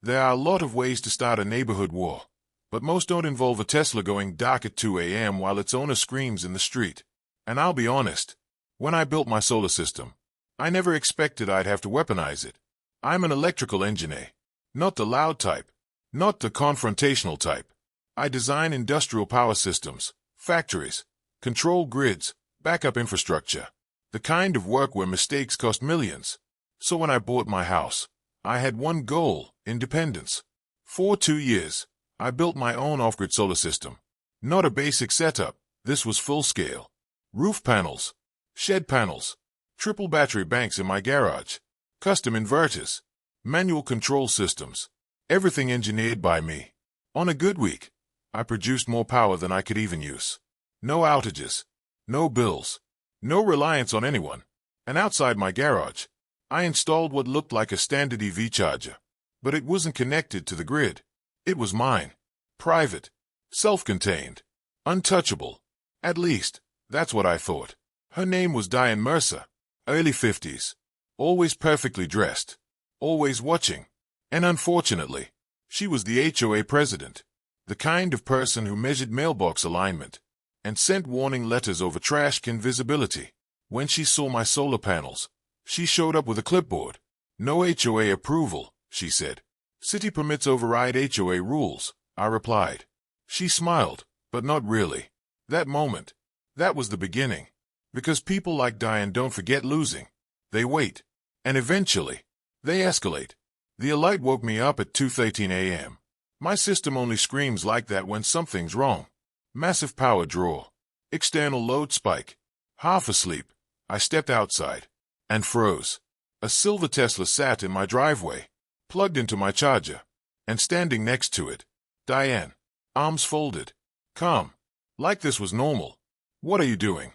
There are a lot of ways to start a neighborhood war, but most don't involve a Tesla going dark at 2 a.m. while its owner screams in the street. And I'll be honest, when I built my solar system, I never expected I'd have to weaponize it. I'm an electrical engineer, not the loud type, not the confrontational type. I design industrial power systems, factories, control grids, backup infrastructure, the kind of work where mistakes cost millions. So when I bought my house, I had one goal: independence. For 2 years, I built my own off-grid solar system. Not a basic setup, this was full-scale. Roof panels, shed panels, triple battery banks in my garage, custom inverters, manual control systems, everything engineered by me. On a good week, I produced more power than I could even use. No outages, no bills, no reliance on anyone. And outside my garage, I installed what looked like a standard EV charger. But it wasn't connected to the grid. It was mine. Private. Self-contained. Untouchable. At least, that's what I thought. Her name was Diane Mercer. Early 50s. Always perfectly dressed. Always watching. And unfortunately, she was the HOA president. The kind of person who measured mailbox alignment and sent warning letters over trash can visibility. When she saw my solar panels, she showed up with a clipboard. No HOA approval, she said. City permits override HOA rules, I replied. She smiled, but not really. That moment, that was the beginning. Because people like Diane don't forget losing. They wait. And eventually, they escalate. The alert woke me up at 2:13 a.m. My system only screams like that when something's wrong. Massive power draw. External load spike. Half asleep, I stepped outside and froze. A silver Tesla sat in my driveway, plugged into my charger, and standing next to it, Diane, arms folded, calm, like this was normal. What are you doing?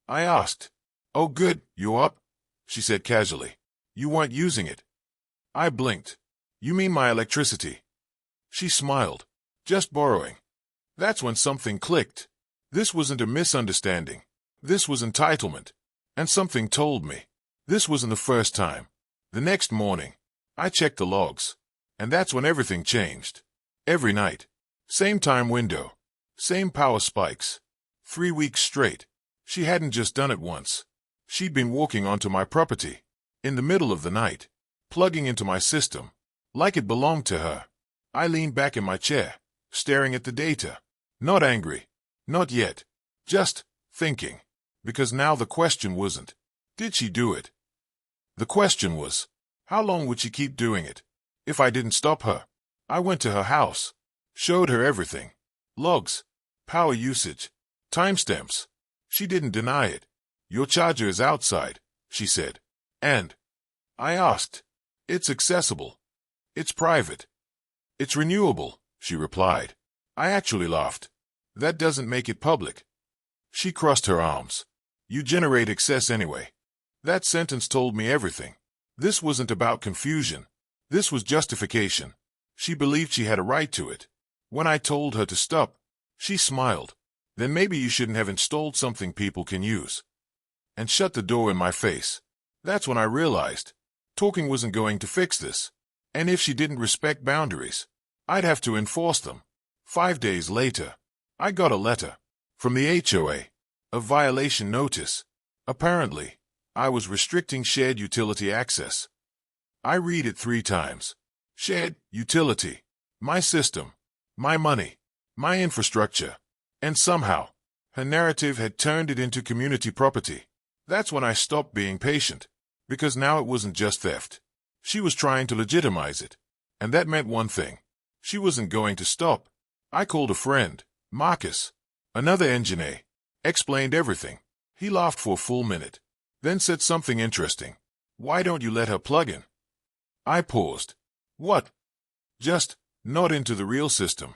I asked. Oh good, you up? She said casually. You weren't using it. I blinked. You mean my electricity? She smiled. Just borrowing. That's when something clicked. This wasn't a misunderstanding. This was entitlement. And something told me. This wasn't the first time. The next morning, I checked the logs. And that's when everything changed. Every night. Same time window. Same power spikes. 3 weeks straight. She hadn't just done it once. She'd been walking onto my property, in the middle of the night, plugging into my system, like it belonged to her. I leaned back in my chair, staring at the data. Not angry. Not yet. Just thinking. Because now the question wasn't, did she do it? The question was, how long would she keep doing it? If I didn't stop her. I went to her house, showed her everything. Logs, power usage, timestamps. She didn't deny it. Your charger is outside, she said. And I asked, it's accessible. It's private. It's renewable, she replied. I actually laughed. That doesn't make it public. She crossed her arms. You generate excess anyway. That sentence told me everything. This wasn't about confusion. This was justification. She believed she had a right to it. When I told her to stop, she smiled. Then maybe you shouldn't have installed something people can use. And shut the door in my face. That's when I realized talking wasn't going to fix this. And if she didn't respect boundaries, I'd have to enforce them. 5 days later, I got a letter from the HOA, a violation notice. Apparently, I was restricting shared utility access. I read it 3 times. Shared utility. My system. My money. My infrastructure. And somehow, her narrative had turned it into community property. That's when I stopped being patient. Because now it wasn't just theft. She was trying to legitimize it. And that meant one thing. She wasn't going to stop. I called a friend, Marcus, another engineer, explained everything. He laughed for a full minute, then said something interesting. Why don't you let her plug in? I paused. What? Just not into the real system.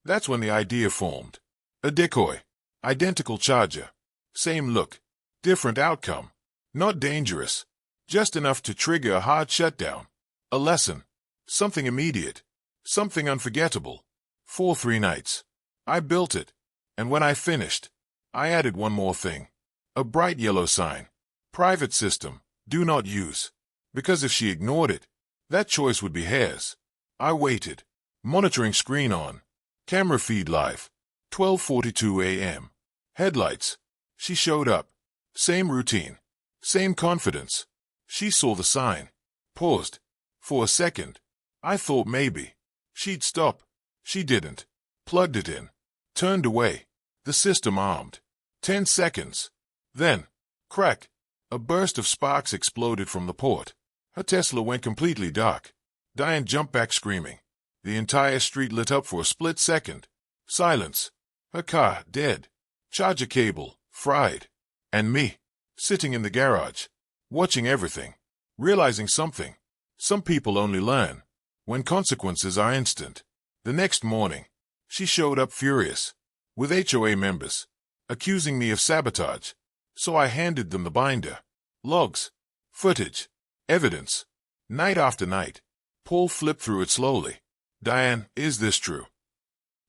That's when the idea formed. A decoy. Identical charger. Same look. Different outcome. Not dangerous. Just enough to trigger a hard shutdown. A lesson. Something immediate. Something unforgettable. For 3 nights. I built it. And when I finished, I added one more thing. A bright yellow sign. Private system. Do not use. Because if she ignored it, that choice would be hers. I waited. Monitoring screen on. Camera feed live. 12:42 a.m. Headlights. She showed up. Same routine. Same confidence. She saw the sign. Paused. For a second. I thought maybe she'd stop. She didn't. Plugged it in. Turned away. The system armed. 10 seconds. Then, crack. A burst of sparks exploded from the port. Her Tesla went completely dark. Diane jumped back screaming. The entire street lit up for a split second. Silence. Her car, dead. Charger cable, fried. And me, sitting in the garage, watching everything, realizing something. Some people only learn when consequences are instant. The next morning, she showed up furious, with HOA members, accusing me of sabotage. So I handed them the binder. Logs, footage, evidence. Night after night, Paul flipped through it slowly. Diane, is this true?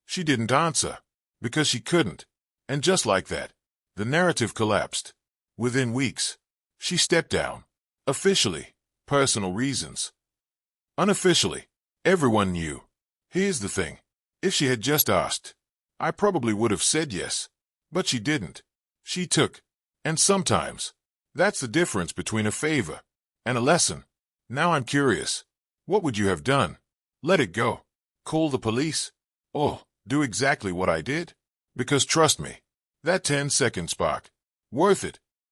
She didn't answer, because she couldn't. And just like that, the narrative collapsed. Within weeks, she stepped down. Officially, personal reasons. Unofficially, everyone knew. Here's the thing. If she had just asked, I probably would have said yes. But she didn't. She took. And sometimes, that's the difference between a favor and a lesson. Now I'm curious. What would you have done? Let it go? Call the police? Or do exactly what I did? Because trust me, that 10-second spark, worth it.